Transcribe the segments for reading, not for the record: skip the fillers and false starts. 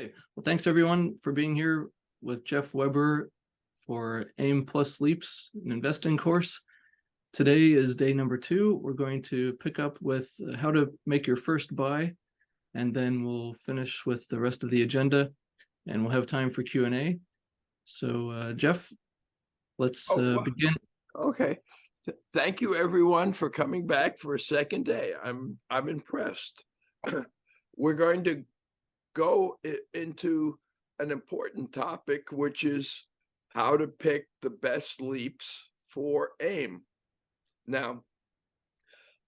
Okay, well, thanks everyone for being here with Jeff Weber for AIM plus LEAPS, an investing course. Today is day number 2. We're going to pick up with how to make your first buy, and then we'll finish with the rest of the agenda, and we'll have time for Q&A. So Jeff, let's begin. Okay. Thank you everyone for coming back for a second day. I'm impressed. We're going to go into an important topic, which is how to pick the best LEAPS for AIM. Now,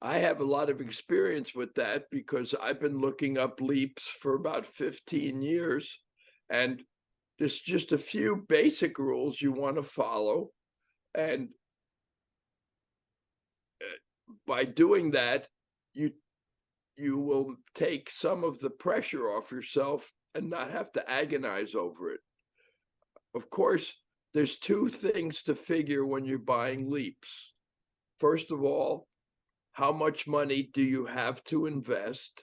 I have a lot of experience with that because I've been looking up LEAPS for about 15 years, and there's just a few basic rules you want to follow, and by doing that, you will take some of the pressure off yourself and not have to agonize over it. Of course, there's 2 things to figure when you're buying LEAPS. First of all, how much money do you have to invest?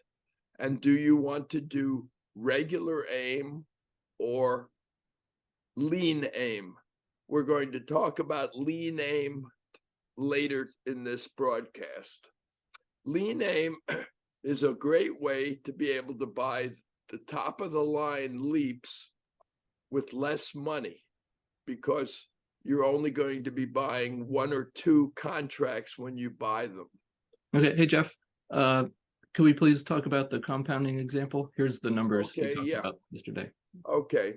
And do you want to do regular AIM or lean AIM? We're going to talk about lean AIM later in this broadcast. Lean AIM is a great way to be able to buy the top of the line LEAPS with less money, because you're only going to be buying 1 or 2 contracts when you buy them. Okay, hey Jeff, can we please talk about the compounding example? Here's the numbers you talked about yesterday. Okay.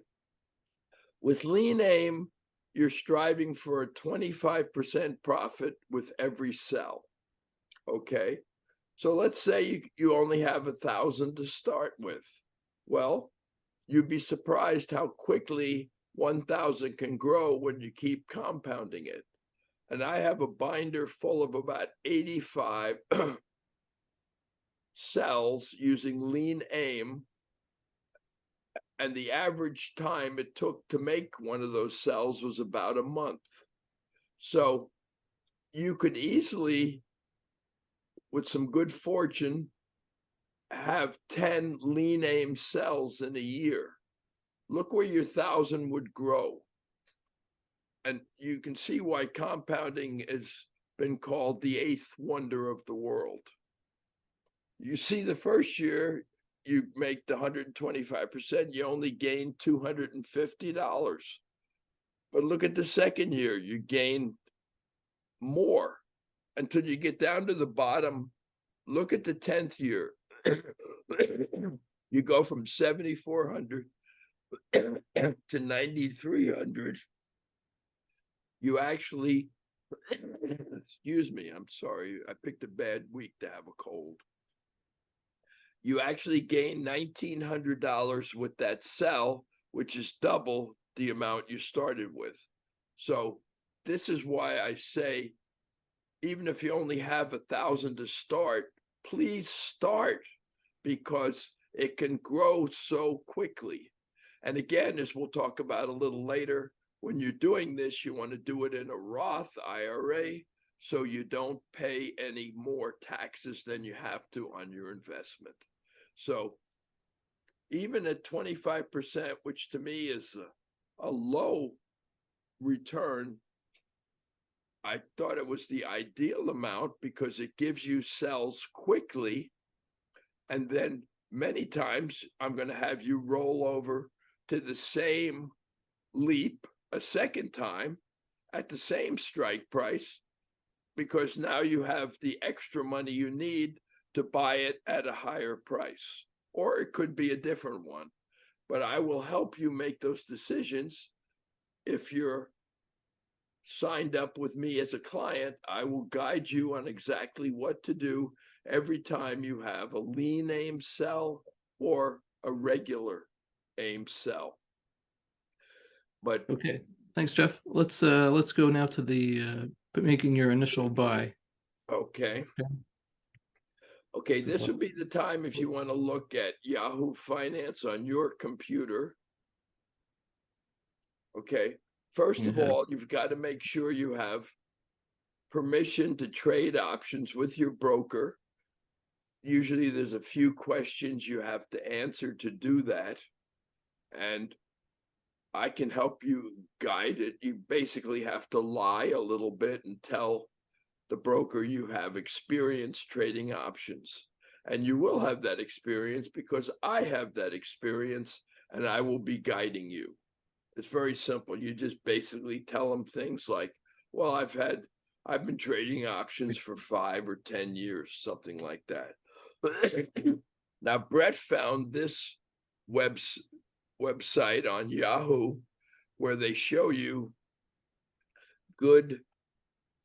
With lean AIM, you're striving for a 25% profit with every sell. Okay. So let's say you only have 1,000 to start with. Well, you'd be surprised how quickly 1,000 can grow when you keep compounding it. And I have a binder full of about 85 cells using lean AIM. And the average time it took to make one of those cells was about a month. So you could easily, with some good fortune, have 10 lean AIM cells in a year. Look where your 1,000 would grow. And you can see why compounding has been called the 8th wonder of the world. You see, the first year you make the 125%, you only gain $250. But look at the second year, you gain more until you get down to the bottom. Look at the 10th year. You go from 7,400 to 9,300. You actually, excuse me, I'm sorry, I picked a bad week to have a cold. You actually gain $1,900 with that sell, which is double the amount you started with. So this is why I say, even if you only have 1,000 to start, please start, because it can grow so quickly. And again, as we'll talk about a little later, when you're doing this, you want to do it in a Roth IRA so you don't pay any more taxes than you have to on your investment. So even at 25%, which to me is a low return, I thought it was the ideal amount because it gives you cells quickly. And then many times I'm going to have you roll over to the same LEAP a second time at the same strike price, because now you have the extra money you need to buy it at a higher price, or it could be a different one. But I will help you make those decisions. If you're signed up with me as a client, I will guide you on exactly what to do every time you have a lean AIM sell or a regular AIM sell. But okay, thanks, Jeff. Let's go now to the making your initial buy. Okay. So this would be the time if you want to look at Yahoo Finance on your computer. Okay. First of all, you've got to make sure you have permission to trade options with your broker. Usually there's a few questions you have to answer to do that. and I can help you guide it. You basically have to lie a little bit and tell the broker you have experience trading options. And you will have that experience because I have that experience and I will be guiding you. It's very simple. You just basically tell them things like, well, I've been trading options for 5 or 10 years, something like that. Now, Brett found this website on Yahoo where they show you good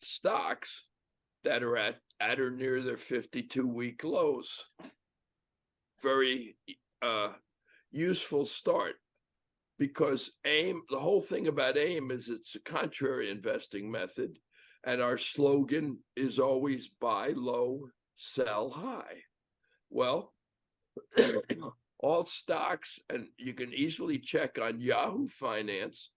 stocks that are at or near their 52-week lows. Very useful start, because AIM, the whole thing about AIM is it's a contrary investing method, and our slogan is always buy low, sell high. Well, all stocks, and you can easily check on Yahoo Finance.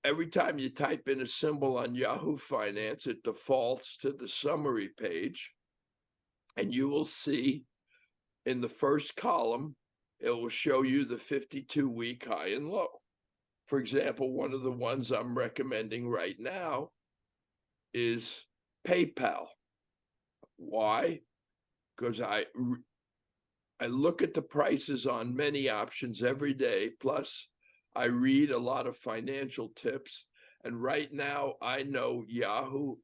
Every time you type in a symbol on Yahoo Finance, it defaults to the summary page, and you will see in the first column, it will show you the 52-week high and low. For example, one of the ones I'm recommending right now is PayPal. Why? Because I look at the prices on many options every day, plus I read a lot of financial tips. And right now, I know Yahoo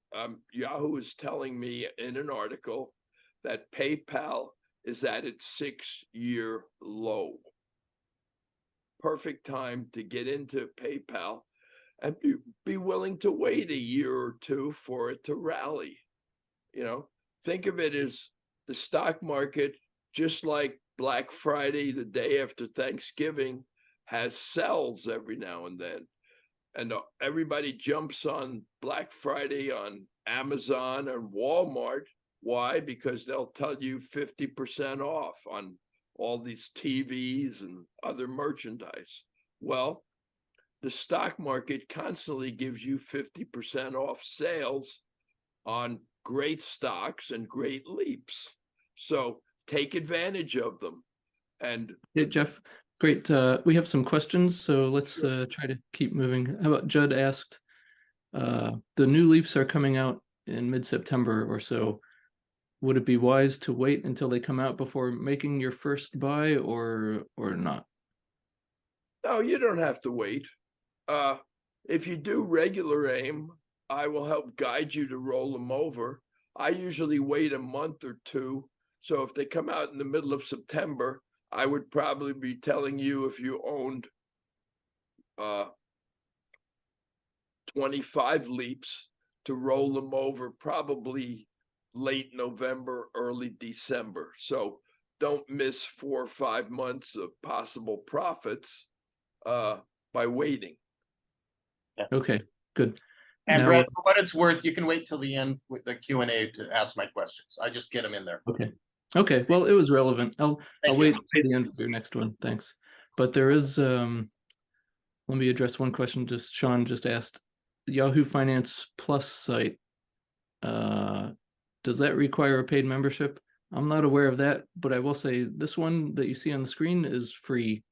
is telling me in an article that PayPal is at its 6-year low. Perfect time to get into PayPal and be willing to wait a year or two for it to rally. You know, think of it as the stock market, just like Black Friday, the day after Thanksgiving, has sells every now and then. And everybody jumps on Black Friday on Amazon and Walmart. Why? Because they'll tell you 50% off on all these TVs and other merchandise. Well, the stock market constantly gives you 50% off sales on great stocks and great leaps. So take advantage of them. And yeah, Jeff, great. We have some questions, so let's try to keep moving. How about Judd asked, the new leaps are coming out in mid-September or so. Would it be wise to wait until they come out before making your first buy, or not? No, you don't have to wait. If you do regular AIM, I will help guide you to roll them over. I usually wait a month or two. So if they come out in the middle of September, I would probably be telling you, if you owned 25 leaps, to roll them over probably late November, early December. So don't miss 4 or 5 months of possible profits by waiting. Yeah. Okay, good. And Now, Brett, for what it's worth, you can wait till the end with the Q&A to ask my questions. I just get them in there. okay. Okay, well, it was relevant. I'll Thank wait you. until the end for your next one. Thanks. But there is, let me address one question. Just Sean just asked, Yahoo Finance Plus site, does that require a paid membership? I'm not aware of that, but I will say this one that you see on the screen is free.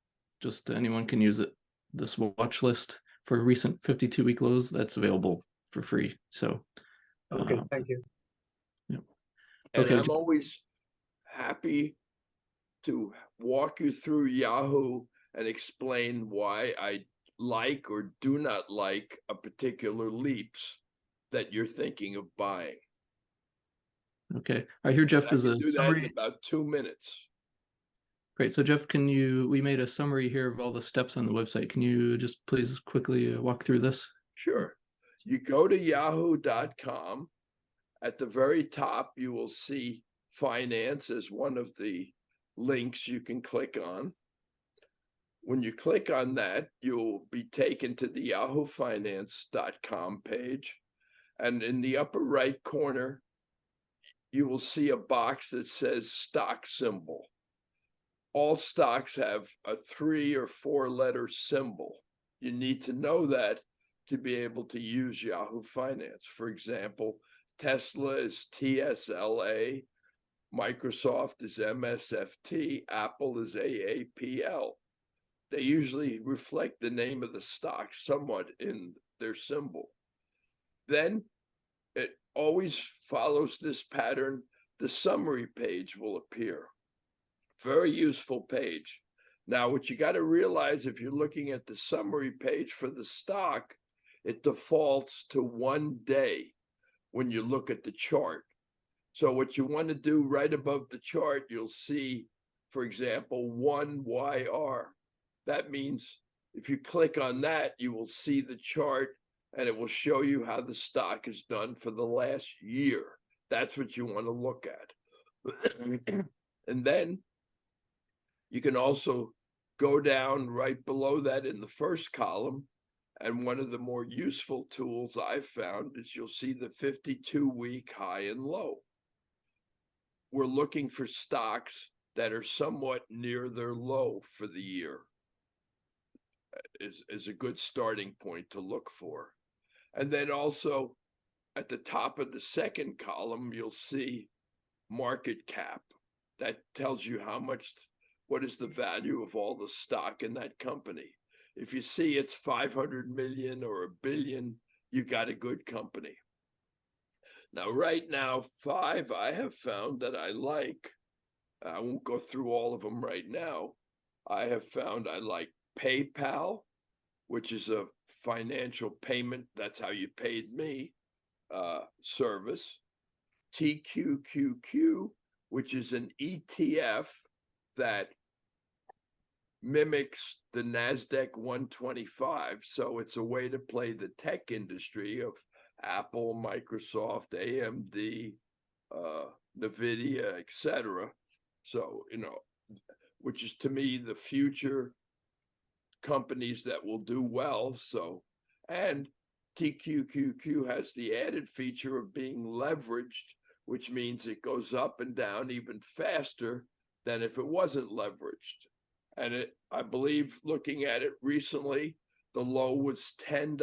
Just anyone can use it. This watch list for recent 52-week lows, that's available for free. So, okay, thank you. Yeah. And Okay, I'm always happy to walk you through Yahoo and explain why I like or do not like a particular leaps that you're thinking of buying. okay. I hear Jeff is a do that summary. in about 2 minutes. Great. So Jeff, we made a summary here of all the steps on the website. Can you just please quickly walk through this? Sure. You go to yahoo.com. At the very top, you will see finance as one of the links you can click on. When you click on that, you'll be taken to the yahoofinance.com page. And in the upper right corner, you will see a box that says stock symbol. All stocks have a 3 or 4 letter symbol. You need to know that to be able to use Yahoo Finance. For example, Tesla is TSLA, Microsoft is MSFT, Apple is AAPL. they usually reflect the name of the stock somewhat in their symbol. Then it always follows this pattern. The summary page will appear. Very useful page. Now, what you got to realize, if you're looking at the summary page for the stock, it defaults to 1 day when you look at the chart. So what you want to do right above the chart, you'll see, for example, 1YR. That means if you click on that, you will see the chart and it will show you how the stock is done for the last year. That's what you want to look at. And then you can also go down right below that in the first column. And one of the more useful tools I've found is you'll see the 52-week high and low. We're looking for stocks that are somewhat near their low for the year. Is a good starting point to look for. And then also at the top of the second column, you'll see market cap. That tells you what is the value of all the stock in that company. If you see it's 500 million or $1 billion, you got a good company. Now, right now, 5 I have found that I like. I won't go through all of them right now. I have found I like PayPal, which is a financial payment, that's how you paid me, service. TQQQ, which is an ETF that mimics the NASDAQ 125. So it's a way to play the tech industry of Apple, Microsoft, AMD, NVIDIA, etc. So, which is to me the future companies that will do well. So, and TQQQ has the added feature of being leveraged, which means it goes up and down even faster than if it wasn't leveraged. And I believe, looking at it recently, the low was $10.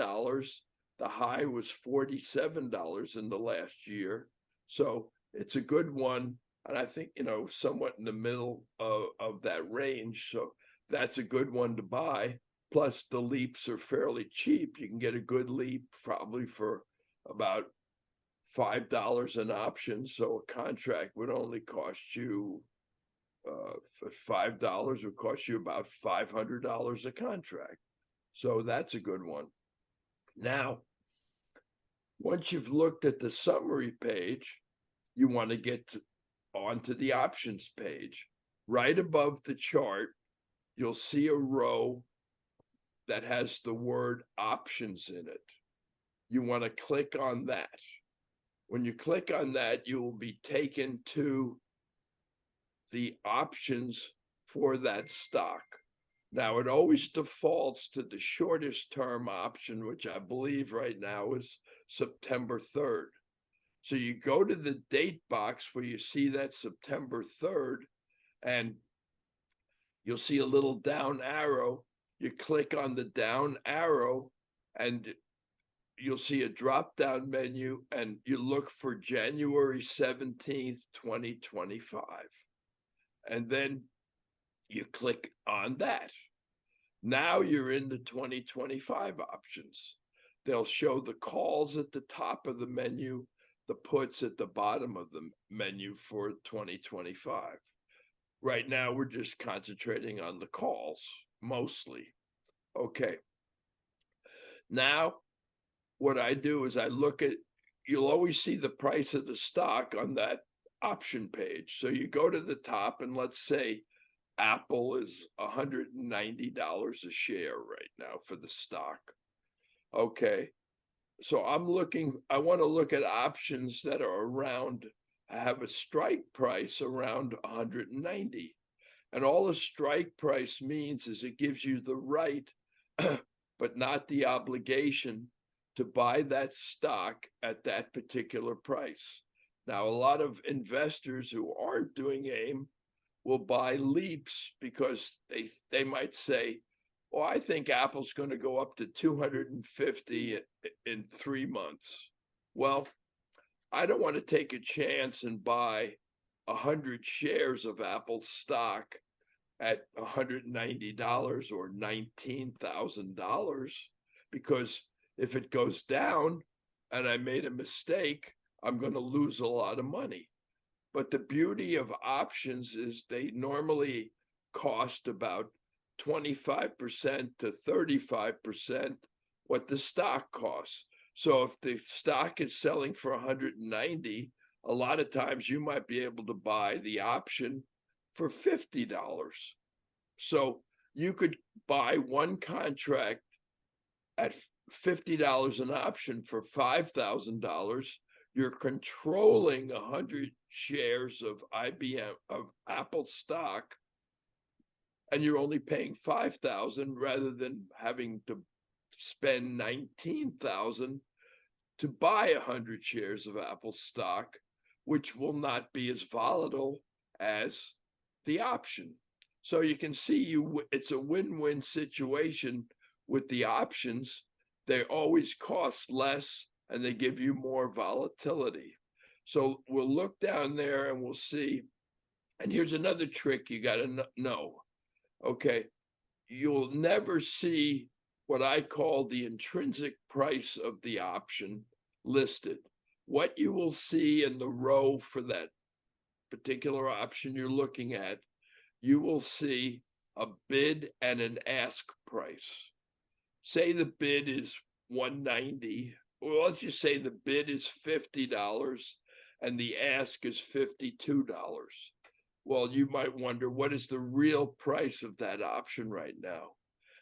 The high was $47 in the last year. So it's a good one. And I think, somewhat in the middle of that range. So that's a good one to buy. Plus, the LEAPS are fairly cheap. You can get a good LEAP probably for about $5 an option. So a contract would only cost you, for $5 would cost you about $500 a contract. So that's a good one. Now, once you've looked at the summary page, you want to get onto the options page. Right above the chart, you'll see a row that has the word options in it. You want to click on that. When you click on that, you will be taken to the options for that stock. Now, it always defaults to the shortest term option, which I believe right now is September 3rd. So you go to the date box where you see that September 3rd, and you'll see a little down arrow. You click on the down arrow, and you'll see a drop-down menu, and you look for January 17th, 2025. And then you click on that. Now you're in the 2025 options. They'll show the calls at the top of the menu, the puts at the bottom of the menu for 2025. Right now, we're just concentrating on the calls, mostly. Okay. Now, what I do is I look at, you'll always see the price of the stock on that option page. So you go to the top, and let's say Apple is $190 a share right now for the stock. Okay. So I want to look at options that are around, have a strike price around 190. And all a strike price means is it gives you the right, but not the obligation to buy that stock at that particular price. Now, a lot of investors who aren't doing AIM will buy LEAPS because they might say, oh, I think Apple's going to go up to 250 in 3 months. Well, I don't want to take a chance and buy 100 shares of Apple stock at $190 or $19,000, because if it goes down and I made a mistake, I'm going to lose a lot of money. But the beauty of options is they normally cost about 25% to 35% what the stock costs. So if the stock is selling for 190, a lot of times you might be able to buy the option for $50. So you could buy one contract at $50 an option for $5,000. You're controlling 100 shares of IBM, of Apple stock, and you're only paying $5,000 rather than having to spend $19,000 to buy 100 shares of Apple stock, which will not be as volatile as the option. So you can see it's a win-win situation with the options. They always cost less and they give you more volatility. So we'll look down there and we'll see. And here's another trick you got to know. Okay, you'll never see what I call the intrinsic price of the option listed. What you will see in the row for that particular option you're looking at, you will see a bid and an ask price. Say the bid is $190. Well, let's just say the bid is $50 and the ask is $52. Well, you might wonder, what is the real price of that option right now?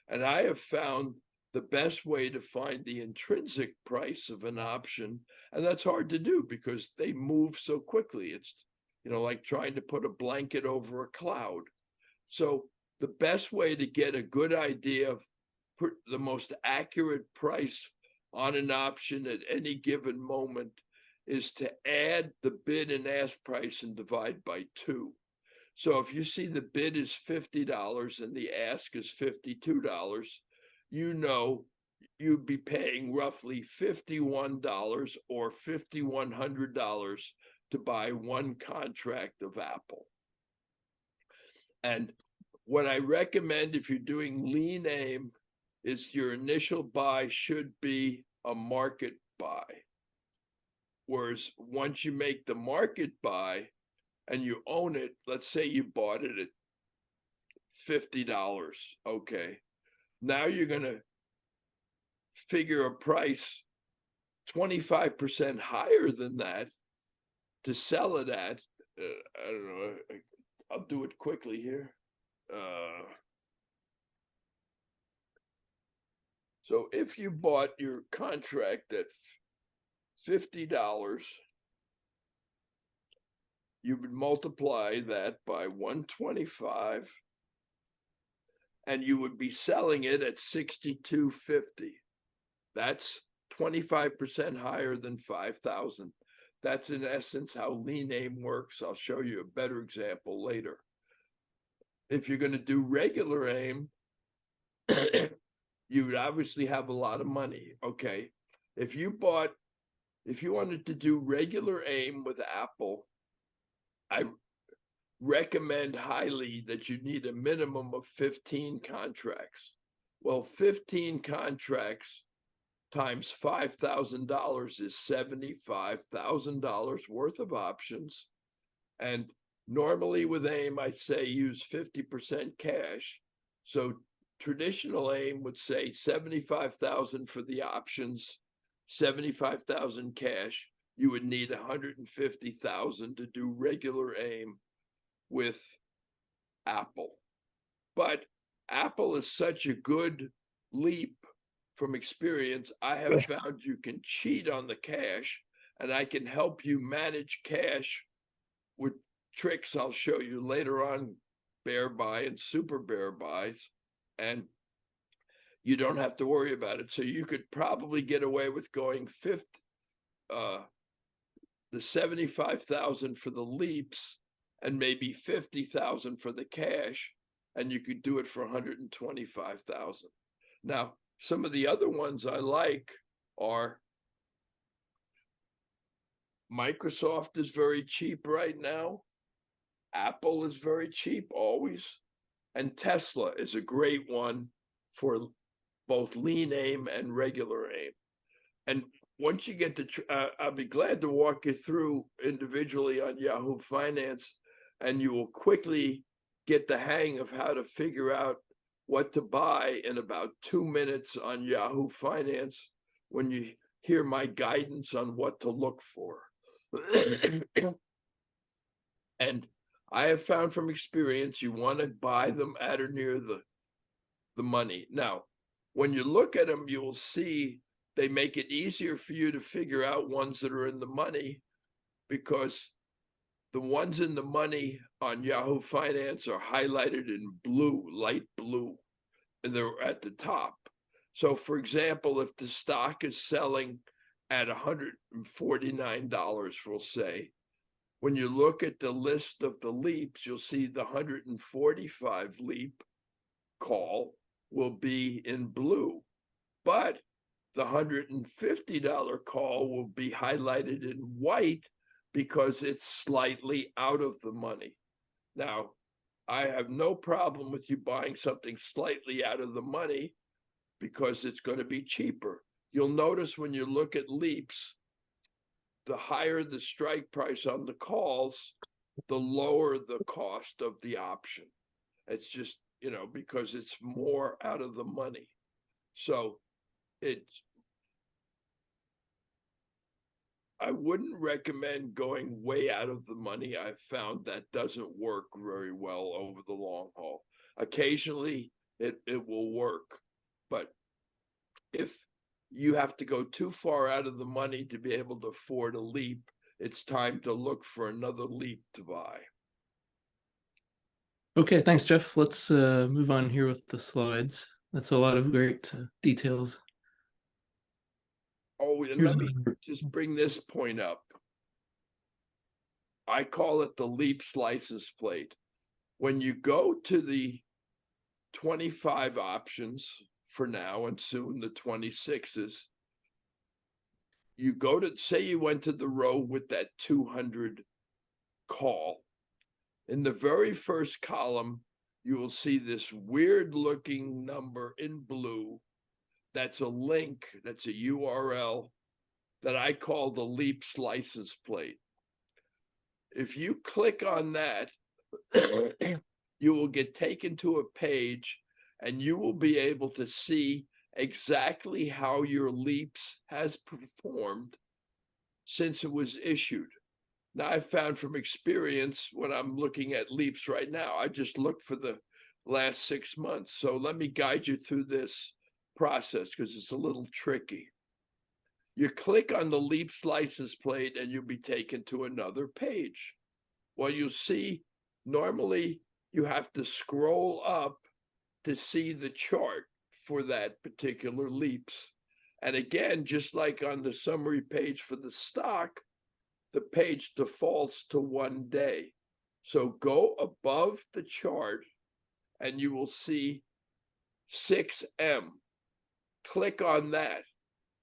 And I have found the best way to find the intrinsic price of an option, and that's hard to do because they move so quickly. It's, like trying to put a blanket over a cloud. So the best way to get a good idea of the most accurate price on an option at any given moment is to add the bid and ask price and divide by 2. So if you see the bid is $50 and the ask is $52, you'd be paying roughly $51 or $5,100 to buy one contract of Apple. And what I recommend if you're doing lean aim is your initial buy should be a market buy. Whereas once you make the market buy and you own it, let's say you bought it at $50, okay. Now you're going to figure a price 25% higher than that to sell it at. I don't know, I'll do it quickly here. So if you bought your contract at $50, you would multiply that by 125, and you would be selling it at $62.50. That's 25% higher than 5,000. That's in essence how lean aim works. I'll show you a better example later. If you're going to do regular aim, you would obviously have a lot of money. Okay. If you wanted to do regular aim with Apple, I recommend highly that you need a minimum of 15 contracts. Well, 15 contracts times $5,000 is $75,000 worth of options. And normally with AIM, I say use 50% cash. So traditional AIM would say 75,000 for the options, 75,000 cash. You would need 150,000 to do regular AIM with Apple. But Apple is such a good leap from experience. I have found you can cheat on the cash, and I can help you manage cash with tricks I'll show you later on, bear buy and super bear buys, and you don't have to worry about it. So you could probably get away with going the 75,000 for the LEAPS and maybe 50,000 for the cash, and you could do it for 125,000. Now, some of the other ones I like are Microsoft is very cheap right now. Apple is very cheap always. And Tesla is a great one for both lean aim and regular aim. And once you get to, I'll be glad to walk you through individually on Yahoo Finance, and you will quickly get the hang of how to figure out what to buy in about 2 minutes on Yahoo Finance when you hear my guidance on what to look for. And I have found from experience, you want to buy them at or near the money. Now, when you look at them, you will see they make it easier for you to figure out ones that are in the money, because the ones in the money on Yahoo Finance are highlighted in blue, light blue, and they're at the top. So for example, if the stock is selling at $149, we'll say, when you look at the list of the leaps, you'll see the 145 leap call will be in blue, but the $150 call will be highlighted in white because it's slightly out of the money. Now, I have no problem with you buying something slightly out of the money because it's going to be cheaper. You'll notice when you look at leaps, the higher the strike price on the calls, the lower the cost of the option. It's just, because it's more out of the money. So I wouldn't recommend going way out of the money. I've found that doesn't work very well over the long haul. Occasionally it will work, but if you have to go too far out of the money to be able to afford a leap, it's time to look for another leap to buy. Okay, thanks, Jeff. Let's move on here with the slides. That's a lot of great details. Oh, and let me just bring this point up. I call it the LEAPS license plate. When you go to the 25 options for now and soon the 26s, you go to, say you went to the row with that 200 call. In the very first column, you will see this weird looking number in blue. That's a link, that's a URL that I call the LEAPS license plate. If you click on that, you will get taken to a page and you will be able to see exactly how your LEAPS has performed since it was issued. Now, I've found from experience when I'm looking at LEAPS right now, I just look for the last 6 months. So let me guide you through this process because it's a little tricky. You click on the LEAPS license plate and you'll be taken to another page. Well, you'll see normally you have to scroll up to see the chart for that particular LEAPS. And again, just like on the summary page for the stock, the page defaults to 1 day. So go above the chart and you will see 6M. Click on that.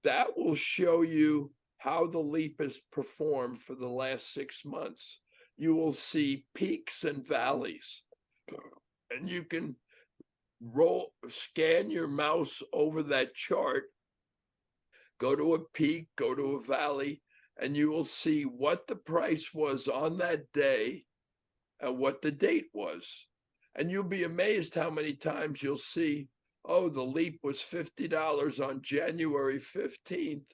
That will show you how the LEAP has performed for the last 6 months. You will see peaks and valleys. And you can scan your mouse over that chart, go to a peak, go to a valley, and you will see what the price was on that day and what the date was. And you'll be amazed how many times you'll see, oh, the LEAP was $50 on January 15th.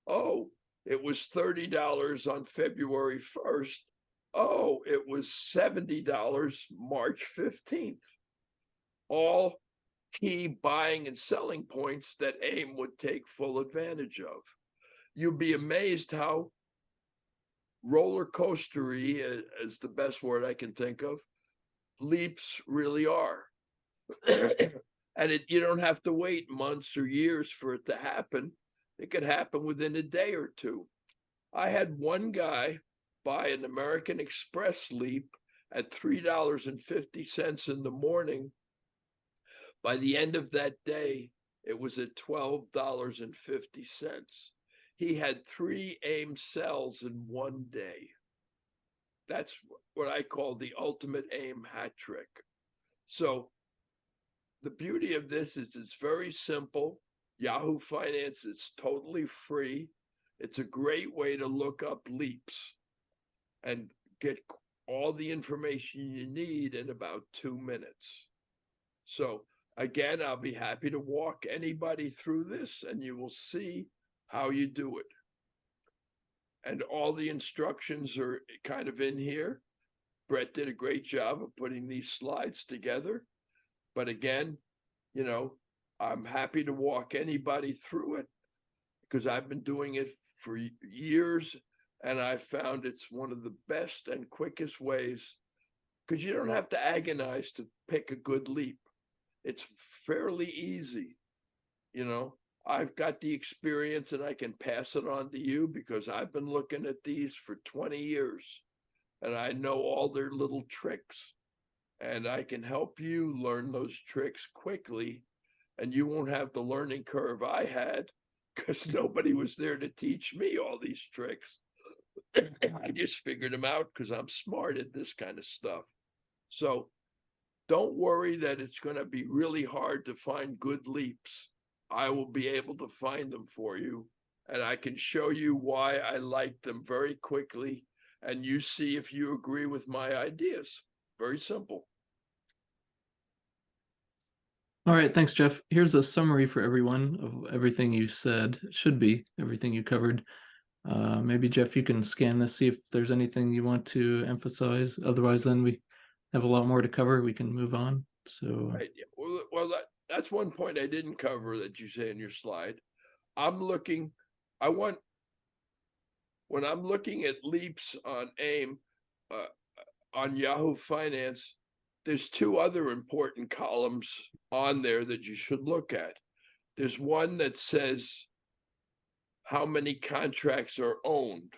Oh, it was $30 on February 1st. Oh, it was $70 March 15th. All key buying and selling points that AIM would take full advantage of. You'd be amazed how roller coastery is the best word I can think of, LEAPS really are. And you don't have to wait months or years for it to happen. It could happen within a day or two. I had one guy buy an American Express LEAP at $3.50 in the morning. By the end of that day, it was at $12.50. He had 3 AIM sells in 1 day. That's what I call the ultimate AIM hat trick. So the beauty of this is it's very simple. Yahoo Finance is totally free. It's a great way to look up LEAPS and get all the information you need in about 2 minutes. So again, I'll be happy to walk anybody through this and you will see how you do it. And all the instructions are kind of in here. Brett did a great job of putting these slides together. But again, you know, I'm happy to walk anybody through it because I've been doing it for years and I found it's one of the best and quickest ways because you don't have to agonize to pick a good leap. It's fairly easy. You know, I've got the experience and I can pass it on to you because I've been looking at these for 20 years and I know all their little tricks and I can help you learn those tricks quickly and you won't have the learning curve I had because nobody was there to teach me all these tricks. I just figured them out because I'm smart at this kind of stuff. So don't worry that it's going to be really hard to find good leaps. I will be able to find them for you, and I can show you why I like them very quickly, and you see if you agree with my ideas. Very simple. All right, thanks, Jeff. Here's a summary for everyone of everything you said. It should be everything you covered. Maybe, Jeff, you can scan this, see if there's anything you want to emphasize. Otherwise, then we have a lot more to cover. We can move on. So, right. Well, that's one point I didn't cover that you say in your slide. When I'm looking at LEAPS on AIM, on Yahoo Finance, there's two other important columns on there that you should look at. There's one that says how many contracts are owned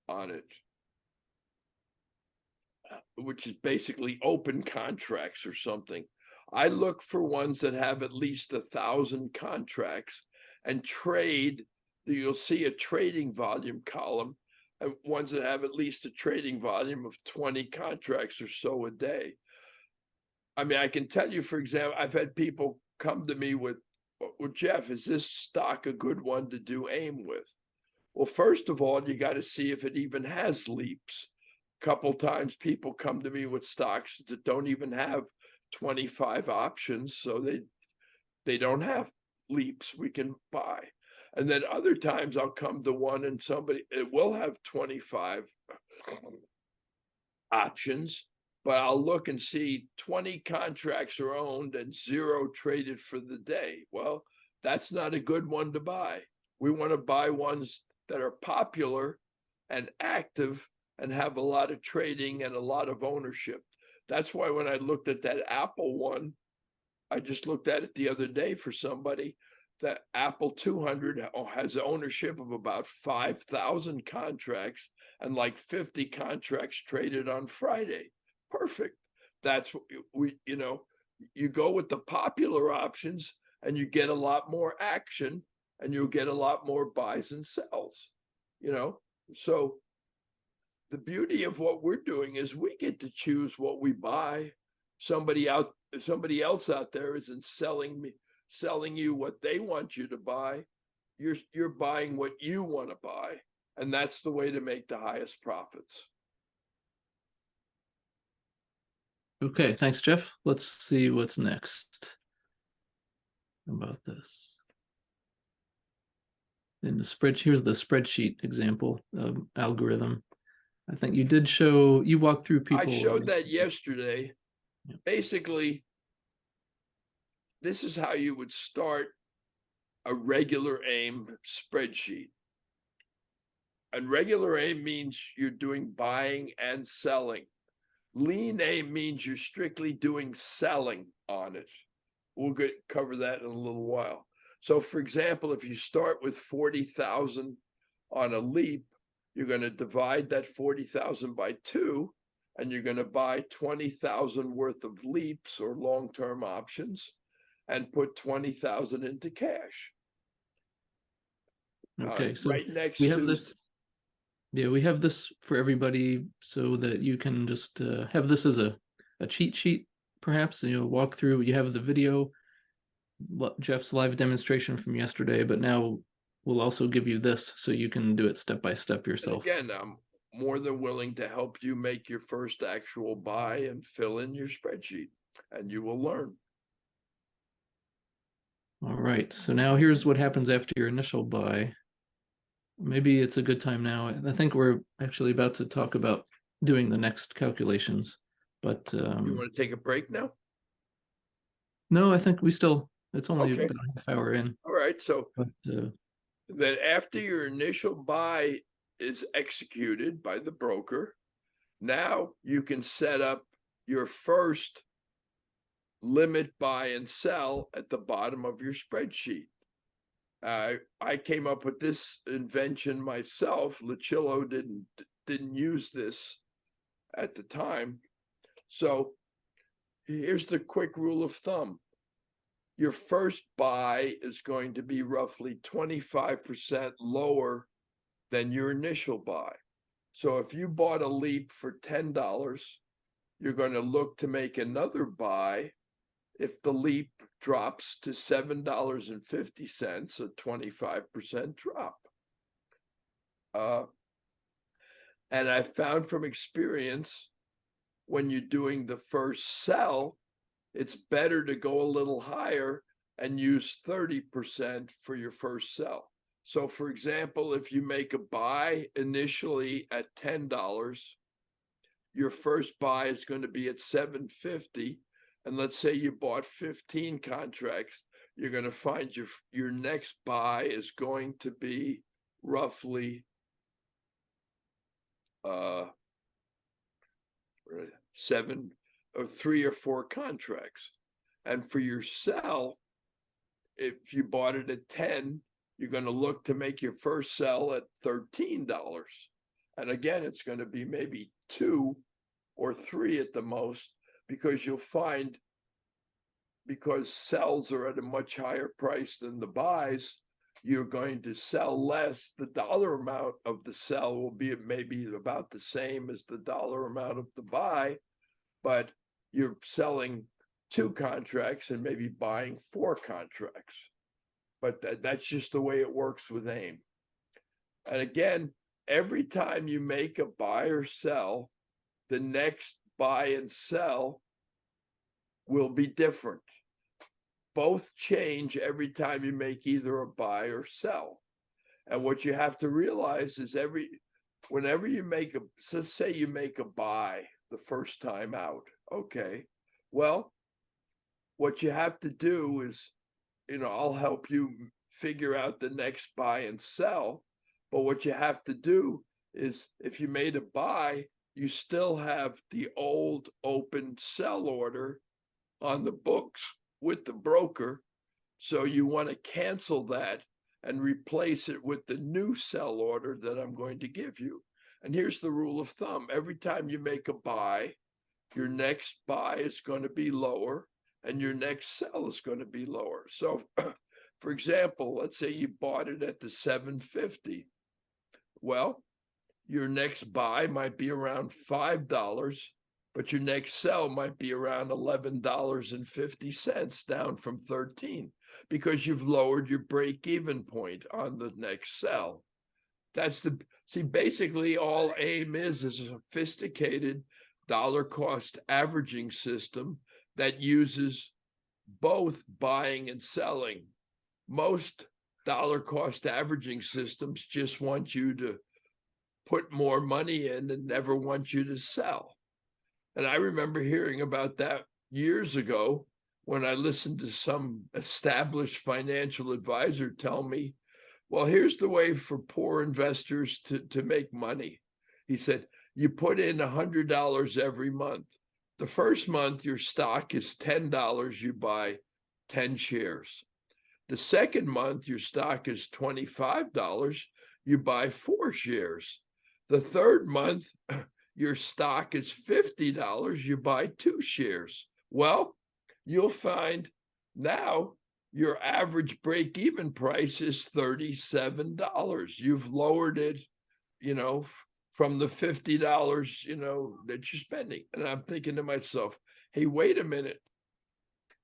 on it, which is basically open contracts or something. I look for ones that have at least 1,000 contracts and trade. You'll see a trading volume column and ones that have at least a trading volume of 20 contracts or so a day. I mean, I can tell you, for example, I've had people come to me with, well, Jeff, is this stock a good one to do AIM with? Well, first of all, you got to see if it even has LEAPS. A couple times people come to me with stocks that don't even have 25 options, so they don't have LEAPS we can buy. And then other times I'll come to one and it will have 25 options, but I'll look and see 20 contracts are owned and 0 traded for the day. Well, that's not a good one to buy. We want to buy ones that are popular and active and have a lot of trading and a lot of ownership. That's why when I looked at that Apple one, I just looked at it the other day for somebody, that Apple 200 has ownership of about 5,000 contracts and like 50 contracts traded on Friday. Perfect. That's what you go with the popular options and you get a lot more action and you'll get a lot more buys and sells, So the beauty of what we're doing is we get to choose what we buy. Somebody else out there isn't selling you what they want you to buy. You're buying what you want to buy. And that's the way to make the highest profits. okay, thanks, Jeff. Let's see what's next. How about this? In the spreadsheet, here's the spreadsheet example algorithm. I think you did you walked through people. I showed that yesterday. Yeah. Basically, this is how you would start a regular AIM spreadsheet. And regular AIM means you're doing buying and selling. Lean AIM means you're strictly doing selling on it. We'll cover that in a little while. So for example, if you start with 40,000 on a LEAP, you're going to divide that 40,000 by 2, and you're going to buy 20,000 worth of LEAPS or long-term options and put 20,000 into cash. Okay, so right next we have to this. Yeah, we have this for everybody so that you can just have this as a cheat sheet, perhaps, walk through. You have the video Jeff's live demonstration from yesterday, but now we'll also give you this so you can do it step by step And yourself. again, I'm more than willing to help you make your first actual buy and fill in your spreadsheet, and you will learn. All right, so now here's what happens after your initial buy. Maybe it's a good time now. I think we're actually about to talk about doing the next calculations, but You want to take a break now? no, I think it's only Okay. about a half hour in. All right, so But then after your initial buy is executed by the broker, now you can set up your first limit buy and sell at the bottom of your spreadsheet. I came up with this invention myself. Lichello didn't use this at the time. So here's the quick rule of thumb. Your first buy is going to be roughly 25% lower than your initial buy. So if you bought a LEAP for $10, you're going to look to make another buy if the LEAP drops to $7.50, a 25% drop. And I found from experience, when you're doing the first sell, it's better to go a little higher and use 30% for your first sell. So for example, if you make a buy initially at $10, your first buy is going to be at $7.50. And let's say you bought 15 contracts, you're going to find your next buy is going to be roughly 7 or 3 or 4 contracts. And for your sell, if you bought it at 10, you're going to look to make your first sell at $13. And again, it's going to be maybe 2 or 3 at the most, because you'll find, because sells are at a much higher price than the buys, you're going to sell less. The dollar amount of the sell will be maybe about the same as the dollar amount of the buy, but you're selling 2 contracts and maybe buying 4 contracts. But that's just the way it works with AIM. And again, every time you make a buy or sell, the next buy and sell will be different. Both change every time you make either a buy or sell. And what you have to realize is whenever you make let's say you make a buy the first time out, okay, well, what you have to do is, I'll help you figure out the next buy and sell. But what you have to do is, if you made a buy, you still have the old open sell order on the books with the broker. So you want to cancel that and replace it with the new sell order that I'm going to give you. And here's the rule of thumb. Every time you make a buy, your next buy is going to be lower and your next sell is going to be lower. So for example, let's say you bought it at the $7.50. Well, your next buy might be around $5, but your next sell might be around $11.50, down from 13, because you've lowered your break-even point on the next sell. Basically all AIM is a sophisticated dollar cost averaging system that uses both buying and selling. Most dollar cost averaging systems just want you to put more money in and never want you to sell. And I remember hearing about that years ago when I listened to some established financial advisor tell me, well, here's the way for poor investors to make money. He said, you put in $100 every month. The first month, your stock is $10, you buy 10 shares. The second month, your stock is $25, you buy 4 shares. The third month, your stock is $50, you buy 2 shares. Well, you'll find now your average break-even price is $37. You've lowered it, from the $50, that you're spending. And I'm thinking to myself, hey, wait a minute.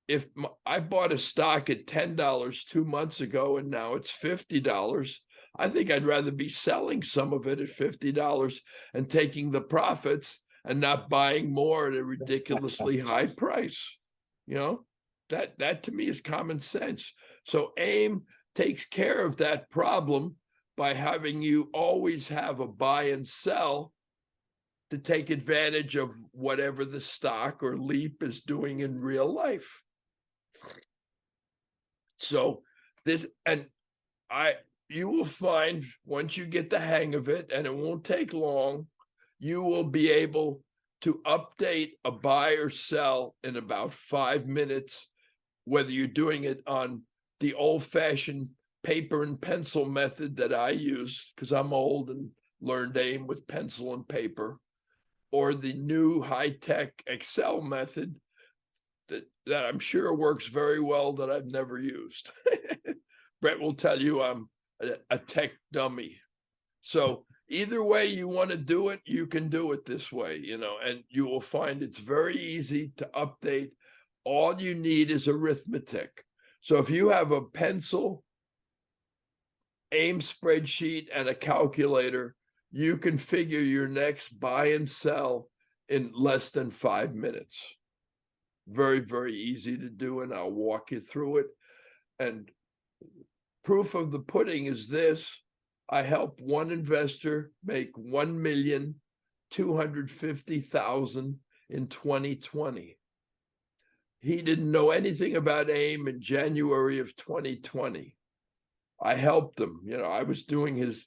if I bought a stock at $10 2 months ago and now it's $50, I think I'd rather be selling some of it at $50 and taking the profits and not buying more at a ridiculously high price. You know, that to me is common sense. So AIM takes care of that problem by having you always have a buy and sell to take advantage of whatever the stock or LEAP is doing in real life. So this, and you will find once you get the hang of it, and it won't take long, you will be able to update a buy or sell in about 5 minutes, whether you're doing it on the old-fashioned paper and pencil method that I use, because I'm old and learned AIM with pencil and paper, or the new high-tech Excel method that I'm sure works very well that I've never used. Brett will tell you I'm a tech dummy. So either way you want to do it, you can do it this way, you know, and you will find it's very easy to update. All you need is arithmetic. So if you have a pencil, AIM spreadsheet, and a calculator, you can figure your next buy and sell in less than 5 minutes. Very, very easy to do, and I'll walk you through it. And proof of the pudding is this. I helped one investor make $1,250,000 in 2020. He didn't know anything about AIM in January of 2020. I helped him. You know, I was doing his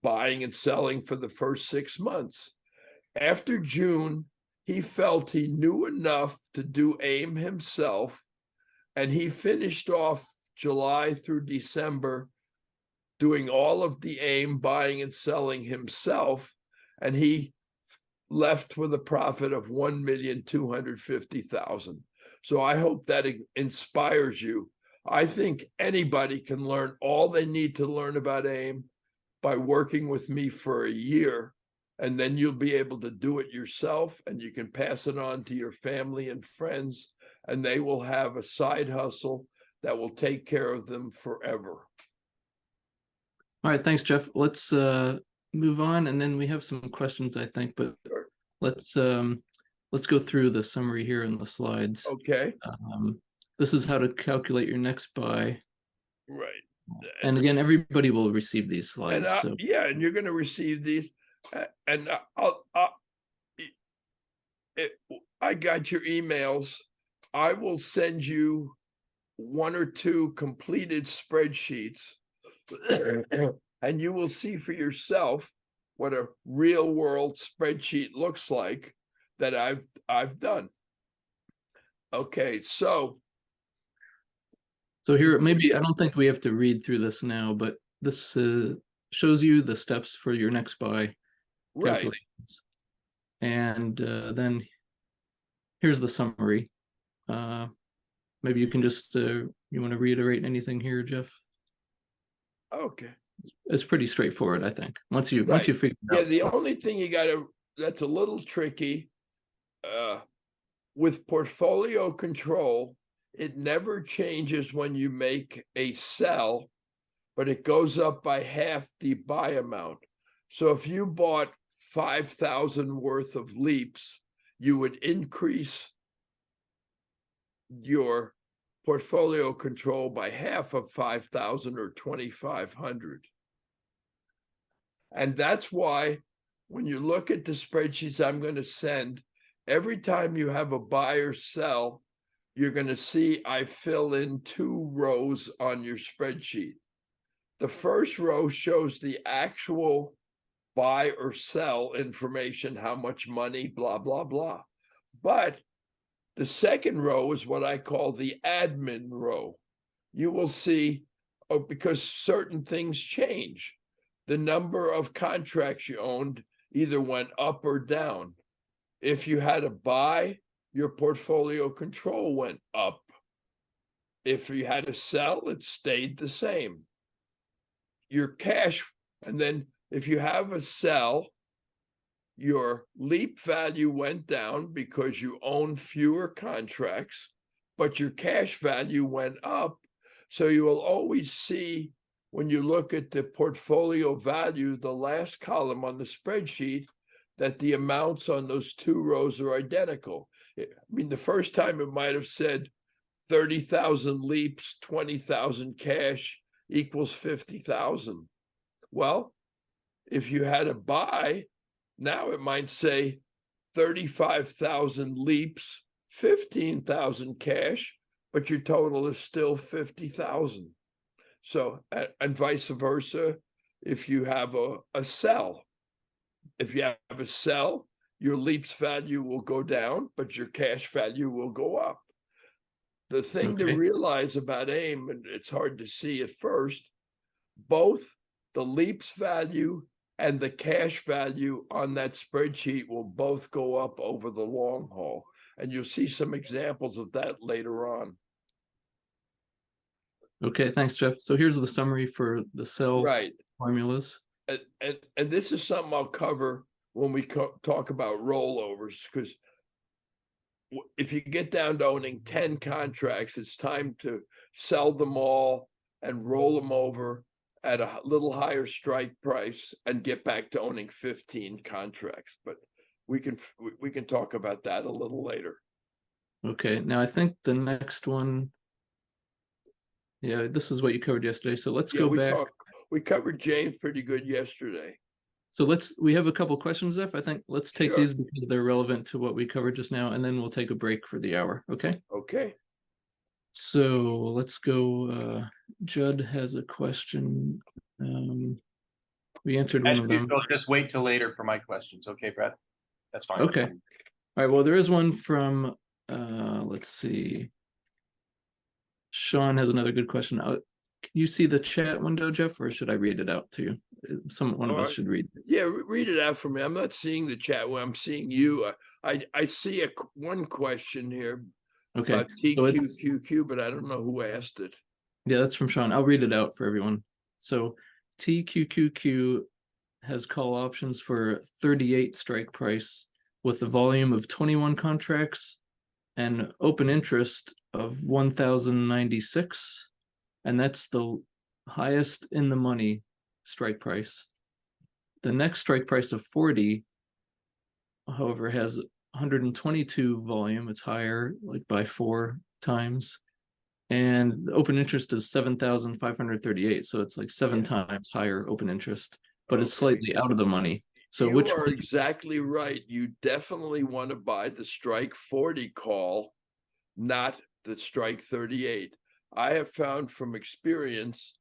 buying and selling for the first 6 months. After June, he felt he knew enough to do AIM himself, and he finished off July through December doing all of the AIM buying and selling himself, and he left with a profit of $1,250,000. So I hope that inspires you. I think anybody can learn all they need to learn about AIM by working with me for a year, and then you'll be able to do it yourself, and you can pass it on to your family and friends, and they will have a side hustle that will take care of them forever. All right, thanks, Jeff. Let's move on, and then we have some questions, I think, but Sure. let's go through the summary here in the slides. Okay. This is how to calculate your next buy. Right. And again, everybody will receive these slides. And yeah, and you're going to receive these. And I got your emails. I will send you 1 or 2 completed spreadsheets, and you will see for yourself what a real world spreadsheet looks like that I've done. Okay, so here, maybe I don't think we have to read through this now, but this shows you the steps for your next buy. right. And then here's the summary. Maybe you can just you want to reiterate anything here, Jeff? Okay. It's pretty straightforward, I think. Once you figure it out. Yeah, the only thing that's a little tricky with portfolio control, it never changes when you make a sell, but it goes up by half the buy amount. So if you bought 5,000 worth of LEAPS, you would increase your portfolio control by half of 5,000 or 2,500. And that's why when you look at the spreadsheets I'm going to send, every time you have a buy or sell, you're going to see I fill in 2 rows on your spreadsheet. The first row shows the actual buy or sell information, how much money, blah, blah, blah. But the second row is what I call the admin row. You will see, because certain things change. The number of contracts you owned either went up or down. If you had a buy, your portfolio control went up. If you had a sell, it stayed the same. Your cash, and then if you have a sell, your LEAP value went down because you own fewer contracts, but your cash value went up. So you will always see, when you look at the portfolio value, the last column on the spreadsheet, that the amounts on those two rows are identical. I mean, the first time it might have said 30,000 leaps, 20,000 cash equals 50,000. Well, if you had a buy, now it might say 35,000 leaps, 15,000 cash, but your total is still 50,000. So, and vice versa, if you have a sell. If you have a sell, your leaps value will go down, but your cash value will go up. The thing to realize about AIM, and it's hard to see at first, both the leaps value and the cash value on that spreadsheet will both go up over the long haul. And you'll see some examples of that later on. Okay, thanks, Jeff. So here's the summary for the sell formulas. And this is something I'll cover when we talk about rollovers, because if you get down to owning 10 contracts, it's time to sell them all and roll them over at a little higher strike price and get back to owning 15 contracts. But we can talk about that a little later. Okay, now I think the next one, yeah, this is what you covered yesterday. So let's go back. We covered James pretty good yesterday. So we have a couple questions, Zeph. I think let's take these because they're relevant to what we covered just now, and then we'll take a break for the hour. Okay. Okay. So let's go. Judd has a question. We answered one of them. Just wait till later for my questions. Okay, Brad? That's fine. Okay. All right. Well, there is one from, let's see. Sean has another good question. Can you see the chat window, Jeff, or should I read it out to you? One of us should read it. Yeah, read it out for me. I'm not seeing the chat when I'm seeing you. I see one question here. Okay. About TQQQ, but I don't know who asked it. Yeah, that's from Sean. I'll read it out for everyone. So TQQQ has call options for 38 strike price with a volume of 21 contracts and open interest of 1,096. And that's the highest in the money strike price. The next strike price of 40, however, has 122 volume. It's higher, like by 4 times. And the open interest is 7,538. So it's like 7 times higher open interest, but it's slightly out of the money. So you are exactly right. You definitely want to buy the strike 40 call, not the strike 38. I have found from experience,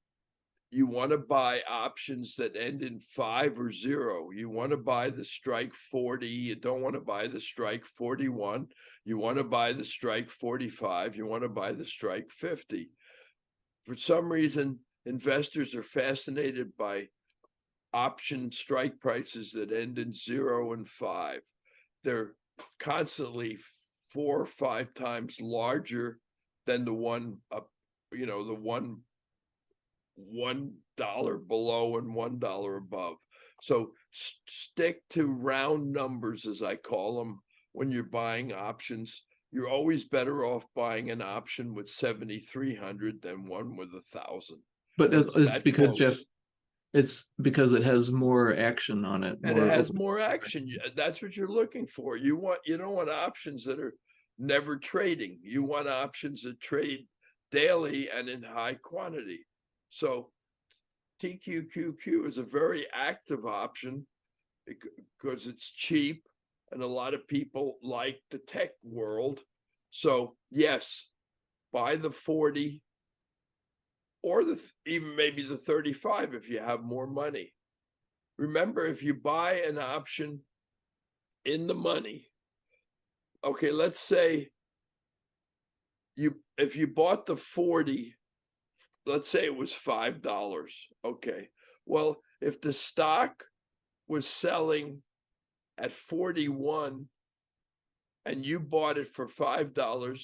you want to buy options that end in 5 or 0. You want to buy the strike 40. You don't want to buy the strike 41. You want to buy the strike 45. You want to buy the strike 50. For some reason, investors are fascinated by option strike prices that end in 0 and 5. They're constantly 4 or 5 times larger than the one up, the $1 below and $1 above. So stick to round numbers, as I call them, when you're buying options. You're always better off buying an option with 7,300 than one with 1,000. But it's because, Jeff, it's because it has more action on it. And it has more action. That's what you're looking for. You don't want options that are never trading. You want options that trade daily and in high quantity. So TQQQ is a very active option because it's cheap and a lot of people like the tech world. So yes, buy the 40 or even maybe the 35 if you have more money. Remember, if you buy an option in the money, okay, let's say if you bought the 40, let's say it was $5. Okay. Well, if the stock was selling at 41 and you bought it for $5,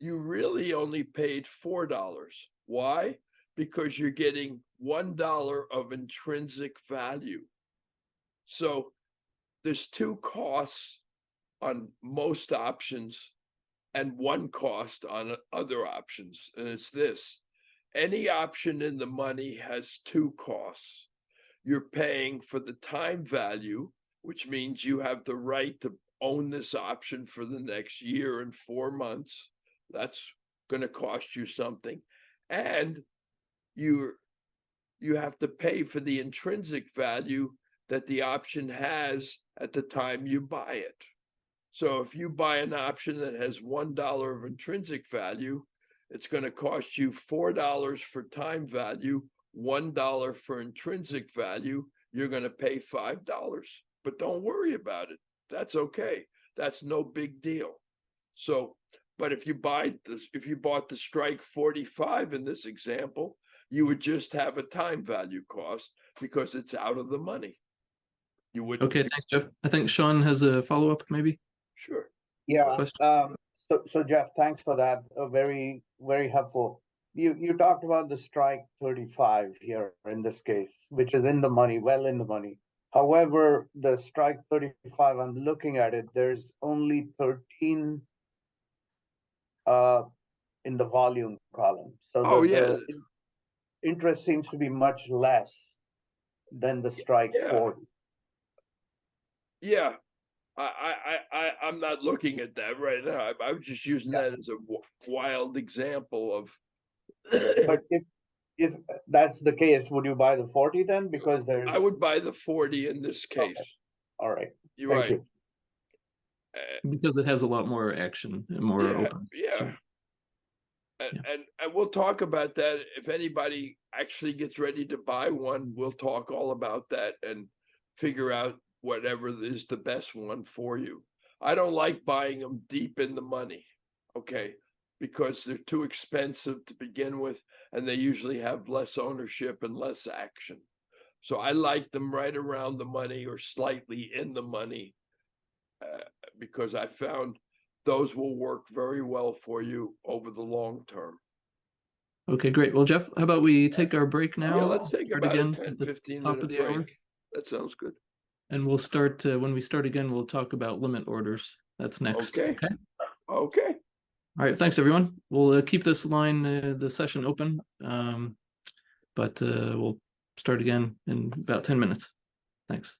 you really only paid $4. Why? Because you're getting $1 of intrinsic value. So there's 2 costs on most options and one cost on other options, and it's this. Any option in the money has two costs. You're paying for the time value, which means you have the right to own this option for the next year and 4 months. That's going to cost you something. And you have to pay for the intrinsic value that the option has at the time you buy it. So if you buy an option that has $1 of intrinsic value, it's going to cost you $4 for time value, $1 for intrinsic value. You're going to pay $5, but don't worry about it. That's okay. That's no big deal. So, but if you bought the strike 45 in this example, you would just have a time value cost because it's out of the money. You wouldn't. Okay, thanks, Jeff. I think Sean has a follow-up, maybe. Sure. Yeah. Question? So Jeff, thanks for that. Very, very helpful. You talked about the strike 35 here in this case, which is in the money, well in the money. However, the strike 35, I'm looking at it, there's only 13 in the volume column. So the interest seems to be much less than the strike 40. Yeah. I'm not looking at that right now. I was just using that as a wild example of. But if that's the case, would you buy the 40 then? Because there's. I would buy the 40 in this case. Okay. All right. You're Thank right. you. Because it has a lot more action and more open. Yeah. So, and we'll talk about that. If anybody actually gets ready to buy one, we'll talk all about that and figure out whatever is the best one for you. I don't like buying them deep in the money, okay, because they're too expensive to begin with, and they usually have less ownership and less action. So I like them right around the money or slightly in the money, because I found those will work very well for you over the long term. okay, great. Well, Jeff, how about we take our break now? Yeah, let's take Start about again a 10, at the 15 top minute of the hour. break. That sounds good. And we'll start, when we start again, we'll talk about limit orders. That's next. Okay. Okay. All right, thanks, everyone. We'll keep this line, the session open, but we'll start again in about 10 minutes. Thanks.